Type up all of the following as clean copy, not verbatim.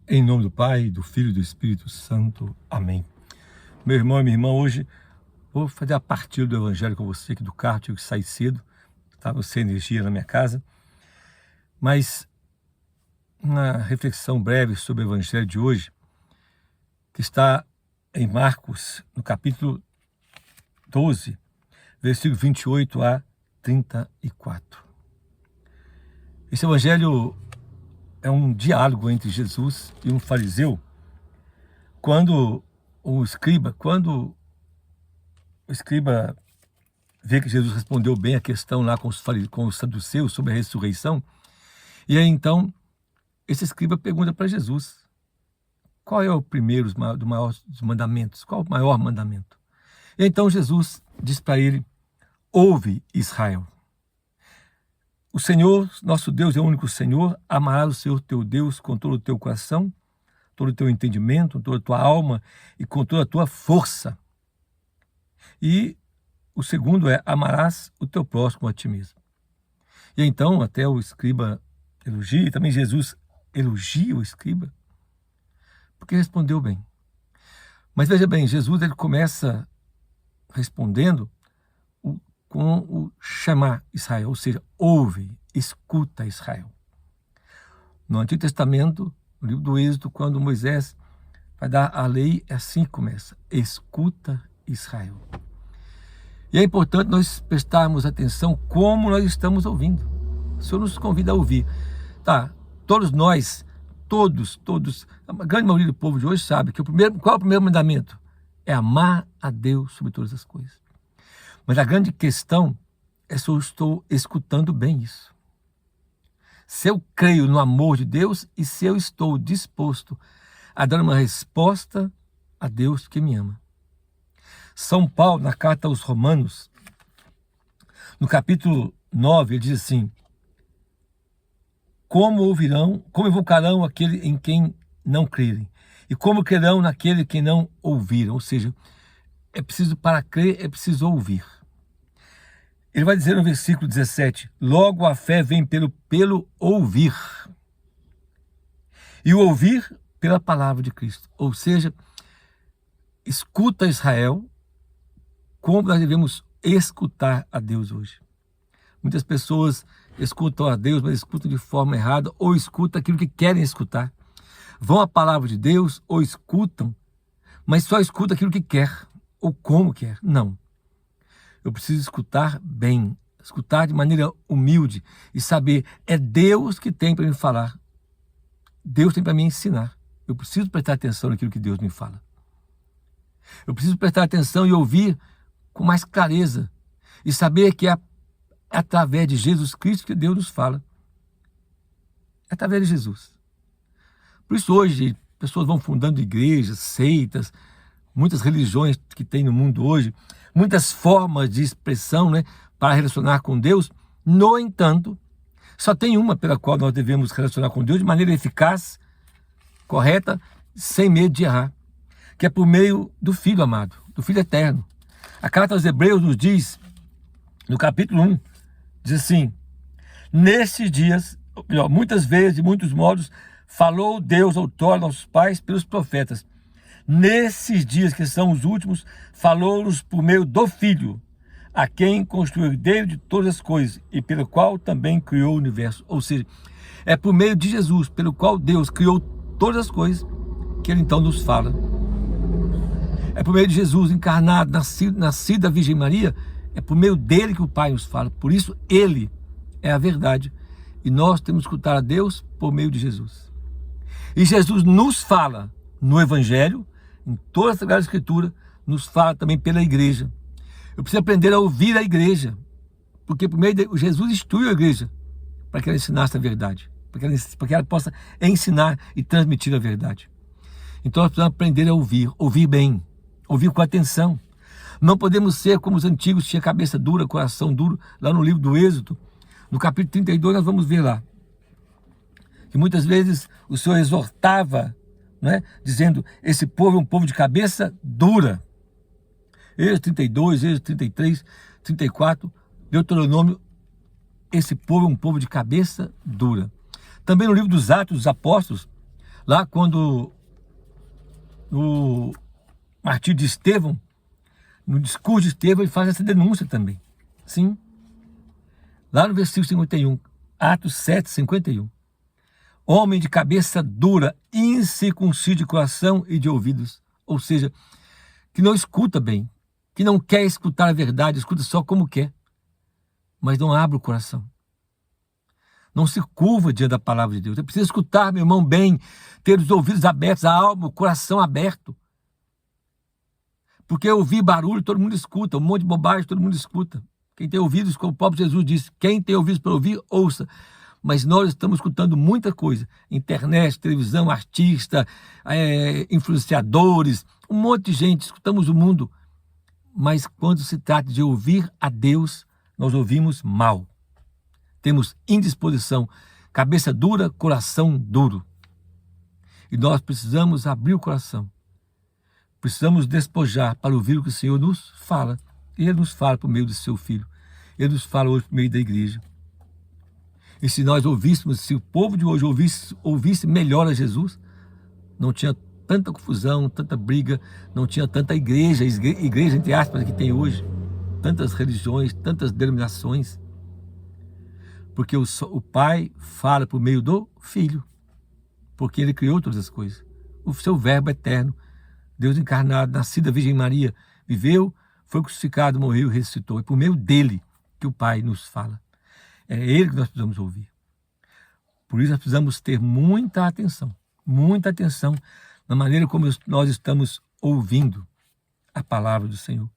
Em nome do Pai, do Filho e do Espírito Santo. Amém. Meu irmão e minha irmã, hoje vou fazer a partilha do Evangelho com você aqui do carro. Tive que sair cedo, estava sem energia na minha casa. Mas uma reflexão breve sobre o Evangelho de hoje, que está em Marcos, no capítulo 12, versículo 28 a 34. Esse Evangelho é um diálogo entre Jesus e um fariseu, quando o escriba vê que Jesus respondeu bem a questão lá com os saduceus sobre a ressurreição, e aí então esse escriba pergunta para Jesus: qual é o primeiro dos mandamentos? Qual é o maior mandamento? E então Jesus diz para ele: ouve, Israel. O Senhor, nosso Deus, é o único Senhor. Amarás o Senhor teu Deus com todo o teu coração, todo o teu entendimento, toda a tua alma e com toda a tua força. E o segundo é: amarás o teu próximo a ti mesmo. E então até o escriba elogia, e também Jesus elogia o escriba, porque respondeu bem. Mas veja bem, Jesus ele começa respondendo com o chamar Israel, ou seja, ouve, escuta Israel. No Antigo Testamento, no livro do Êxodo, quando Moisés vai dar a lei, é assim que começa: escuta Israel. E é importante nós prestarmos atenção como nós estamos ouvindo. O Senhor nos convida a ouvir. Tá, todos nós, todos, a grande maioria do povo de hoje sabe que qual é o primeiro mandamento? É amar a Deus sobre todas as coisas. Mas a grande questão é se eu estou escutando bem isso. Se eu creio no amor de Deus e se eu estou disposto a dar uma resposta a Deus que me ama. São Paulo, na carta aos Romanos, no capítulo 9, ele diz assim: como invocarão aquele em quem não crerem? E como crerão naquele que não ouviram? Ou seja, para crer, é preciso ouvir. Ele vai dizer no versículo 17: logo a fé vem pelo ouvir. E o ouvir pela palavra de Cristo. Ou seja, escuta Israel, como nós devemos escutar a Deus hoje. Muitas pessoas escutam a Deus, mas escutam de forma errada, ou escutam aquilo que querem escutar. Vão à palavra de Deus, ou escutam, mas só escutam aquilo que quer, ou como quer. Não. Eu preciso escutar bem, escutar de maneira humilde e saber, é Deus que tem para me falar. Deus tem para me ensinar. Eu preciso prestar atenção naquilo que Deus me fala. Eu preciso prestar atenção e ouvir com mais clareza e saber que é através de Jesus Cristo que Deus nos fala. É através de Jesus. Por isso hoje pessoas vão fundando igrejas, seitas, muitas religiões que tem no mundo hoje, muitas formas de expressão, para relacionar com Deus. No entanto, só tem uma pela qual nós devemos relacionar com Deus de maneira eficaz, correta, sem medo de errar, que é por meio do Filho amado, do Filho eterno. A carta aos Hebreus nos diz, no capítulo 1, diz assim: nesses dias, muitas vezes, de muitos modos, falou Deus outrora aos pais pelos profetas. Nesses dias que são os últimos, falou-nos por meio do Filho, a quem construiu o herdeiro de todas as coisas e pelo qual também criou o universo. Ou seja, é por meio de Jesus, pelo qual Deus criou todas as coisas, que Ele então nos fala. É por meio de Jesus encarnado, nascido da Virgem Maria, é por meio dele que o Pai nos fala. Por isso, Ele é a verdade. E nós temos que escutar a Deus por meio de Jesus. E Jesus nos fala no Evangelho, em toda a Sagrada Escritura, nos fala também pela igreja. Eu preciso aprender a ouvir a igreja, porque por meio de Jesus instruiu a igreja para que ela ensinasse a verdade, para que ela possa ensinar e transmitir a verdade. Então nós precisamos aprender a ouvir bem, ouvir com atenção. Não podemos ser como os antigos, tinha cabeça dura, coração duro. Lá no livro do Êxodo, no capítulo 32, nós vamos ver lá que muitas vezes o Senhor exortava, dizendo: esse povo é um povo de cabeça dura. Êxodo 32, Êxodo 33, 34, Deuteronômio, esse povo é um povo de cabeça dura. Também no livro dos Atos dos Apóstolos, Lá quando no martírio de Estevão, no discurso de Estevão, ele faz essa denúncia também. Sim. Lá no versículo 51, Atos 7, 51. Homem de cabeça dura, incircunciso de coração e de ouvidos. Ou seja, que não escuta bem, que não quer escutar a verdade, escuta só como quer, mas não abre o coração. Não se curva diante da palavra de Deus. É preciso escutar, meu irmão, bem, ter os ouvidos abertos, a alma, o coração aberto. Porque ouvir barulho, todo mundo escuta, um monte de bobagem, todo mundo escuta. Quem tem ouvidos, como o próprio Jesus disse, quem tem ouvidos para ouvir, ouça. Mas nós estamos escutando muita coisa, internet, televisão, artista, influenciadores, um monte de gente, escutamos o mundo. Mas quando se trata de ouvir a Deus, nós ouvimos mal. Temos indisposição, cabeça dura, coração duro. E nós precisamos abrir o coração. Precisamos despojar para ouvir o que o Senhor nos fala. E Ele nos fala por meio do seu Filho. Ele nos fala hoje por meio da igreja. E se nós ouvíssemos, se o povo de hoje ouvisse melhor a Jesus, não tinha tanta confusão, tanta briga, não tinha tanta igreja entre aspas, que tem hoje, tantas religiões, tantas denominações. Porque o Pai fala por meio do Filho, porque Ele criou todas as coisas. O seu verbo eterno, Deus encarnado, nascido da Virgem Maria, viveu, foi crucificado, morreu e ressuscitou. É por meio dele que o Pai nos fala. É Ele que nós precisamos ouvir. Por isso nós precisamos ter muita atenção na maneira como nós estamos ouvindo a palavra do Senhor.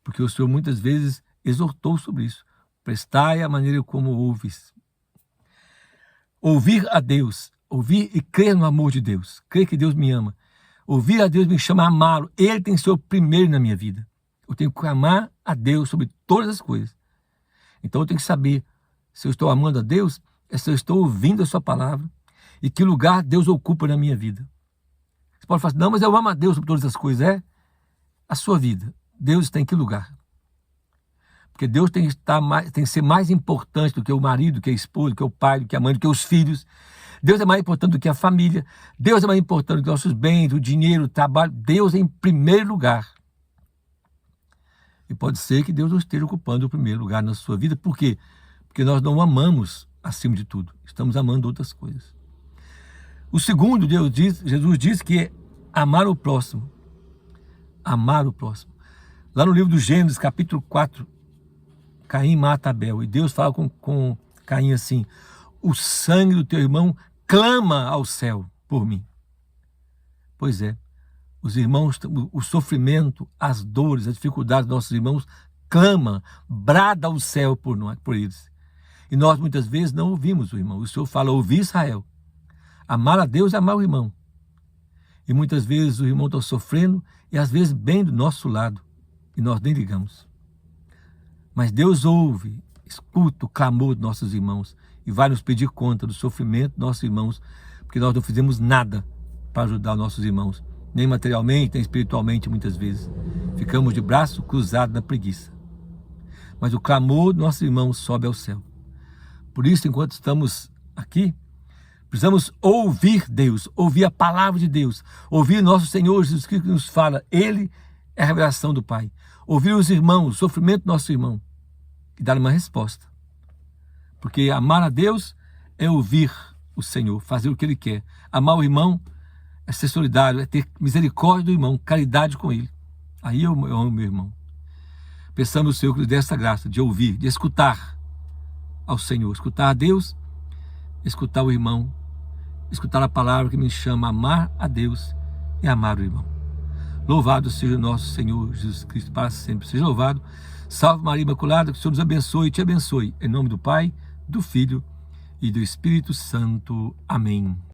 Porque o Senhor muitas vezes exortou sobre isso. Prestai a maneira como ouves. Ouvir a Deus, ouvir e crer no amor de Deus, crer que Deus me ama. Ouvir a Deus me chama a amá-lo. Ele tem que ser o primeiro na minha vida. Eu tenho que amar a Deus sobre todas as coisas. Então eu tenho que saber se eu estou amando a Deus, se eu estou ouvindo a sua palavra e que lugar Deus ocupa na minha vida. Você pode falar assim, não, mas eu amo a Deus sobre todas as coisas. É a sua vida. Deus está em que lugar? Porque Deus tem que ser mais importante do que o marido, do que a esposa, do que o pai, do que a mãe, do que os filhos. Deus é mais importante do que a família. Deus é mais importante do que nossos bens, o dinheiro, o trabalho. Deus é em primeiro lugar. E pode ser que Deus não esteja ocupando o primeiro lugar na sua vida. Por quê? Porque nós não amamos acima de tudo. Estamos amando outras coisas. O segundo, Jesus diz que é amar o próximo. Amar o próximo. Lá no livro do Gênesis, capítulo 4, Caim mata Abel. E Deus fala com Caim assim, o sangue do teu irmão clama ao céu por mim. Pois é. Os irmãos, o sofrimento, as dores, as dificuldades dos nossos irmãos clama, brada ao céu por eles. E nós muitas vezes não ouvimos o irmão. O Senhor fala, ouvi Israel. Amar a Deus é amar o irmão. E muitas vezes o irmão está sofrendo e às vezes bem do nosso lado. E nós nem ligamos. Mas Deus ouve, escuta o clamor dos nossos irmãos e vai nos pedir conta do sofrimento dos nossos irmãos, porque nós não fizemos nada para ajudar os nossos irmãos. Nem materialmente, nem espiritualmente, muitas vezes. Ficamos de braço cruzado na preguiça. Mas o clamor dos nossos irmãos sobe ao céu. Por isso, enquanto estamos aqui, precisamos ouvir Deus, ouvir a palavra de Deus, ouvir nosso Senhor Jesus Cristo que nos fala. Ele é a revelação do Pai. Ouvir os irmãos, o sofrimento do nosso irmão e dar uma resposta. Porque amar a Deus é ouvir o Senhor, fazer o que Ele quer. Amar o irmão é ser solidário, é ter misericórdia do irmão, caridade com ele. Aí eu amo meu irmão. Pensamos o Senhor que nos dê essa graça de ouvir, de escutar ao Senhor, escutar a Deus, escutar o irmão, escutar a palavra que me chama a amar a Deus e amar o irmão. Louvado seja o nosso Senhor Jesus Cristo para sempre. Seja louvado. Salve Maria Imaculada, que o Senhor nos abençoe e te abençoe. Em nome do Pai, do Filho e do Espírito Santo. Amém.